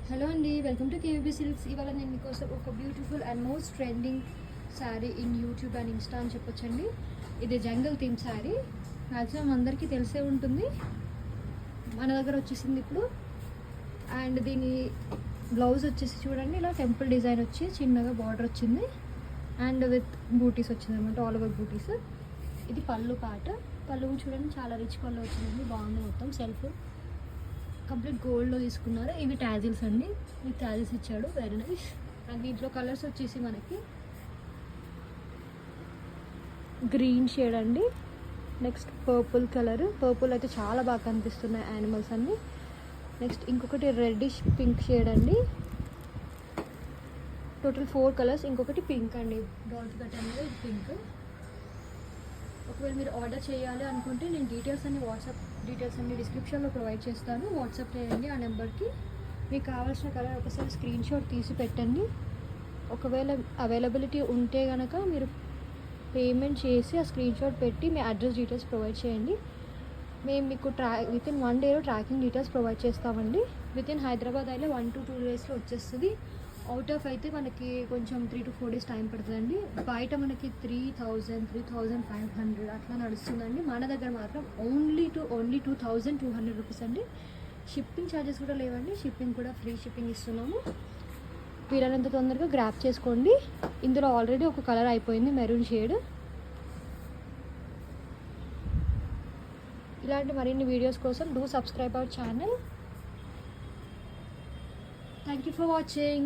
Hello అండి, welcome to KVB silks. ఇవాళ నేను మీకోసం ఒక beautiful and most trending sari in YouTube and Insta అని చెప్పొచ్చండి. ఇది జంగల్ థీమ్ శారీ. మ్యాక్సిమం అందరికీ తెలిసే ఉంటుంది. మన దగ్గర వచ్చేసింది ఇప్పుడు. అండ్ దీని బ్లౌజ్ వచ్చేసి చూడండి, ఇలా టెంపుల్ డిజైన్ వచ్చి చిన్నగా బార్డర్ వచ్చింది అండ్ విత్ బూటీస్ వచ్చింది అనమాట, ఆల్ ఓవర్ బూటీస్. ఇది పళ్ళు పాట. పళ్ళు చూడండి, చాలా రిచ్ పళ్ళు వచ్చిందండి, బాగుంది. మొత్తం సెల్ఫ్ కంప్లీట్ గోల్డ్లో తీసుకున్నారు. ఇవి టాజిల్స్ అండి, ఈ టాజిల్స్ ఇచ్చాడు, వెరీ నైస్. అండ్ దీంట్లో కలర్స్ వచ్చేసి మనకి గ్రీన్ షేడ్ అండి, నెక్స్ట్ పర్పుల్ కలర్. పర్పుల్ అయితే చాలా బాగా కనిపిస్తున్నాయి యానిమల్స్ అన్నీ. నెక్స్ట్ ఇంకొకటి రెడ్డిష్ పింక్ షేడ్ అండి. Total 4 colours. ఇంకొకటి పింక్ అండి, డాట్ కట్ అనేది పింక్. ఒకవేళ మీరు ఆర్డర్ చేయాలి అనుకుంటే నేను వాట్సాప్ డీటెయిల్స్ అన్ని డిస్క్రిప్షన్లో ప్రొవైడ్ చేస్తాను. వాట్సాప్ చేయండి ఆ నెంబర్కి. మీకు కావాల్సిన కలర్ ఒకసారి స్క్రీన్ షాట్ తీసి పెట్టండి. ఒకవేళ అవైలబిలిటీ ఉంటే కనుక మీరు పేమెంట్ చేసి ఆ స్క్రీన్ షాట్ పెట్టి మీ అడ్రస్ డీటెయిల్స్ ప్రొవైడ్ చేయండి. మేము మీకు వితిన్ 1 డేలో ట్రాకింగ్ డీటెయిల్స్ ప్రొవైడ్ చేస్తామండి. వితిన్ హైదరాబాద్ అయితే 1 to 2 డేస్లో వచ్చేస్తుంది. అవుట్ ఆఫ్ అయితే మనకి కొంచెం 3 to 4 డేస్ టైం పడుతుందండి. బయట మనకి 3000, 3500 అట్లా నడుస్తుందండి. మన దగ్గర మాత్రం ఓన్లీ 2200 రూపీస్ అండి. షిప్పింగ్ ఛార్జెస్ కూడా లేవండి, షిప్పింగ్ కూడా ఫ్రీ షిప్పింగ్ ఇస్తున్నాము. వీలైనంత తొందరగా గ్రాప్ చేసుకోండి. ఇందులో ఆల్రెడీ ఒక కలర్ అయిపోయింది, మెరూన్ షేడ్. ఇలాంటి మరిన్ని వీడియోస్ కోసం do subscribe our channel. Thank you for watching.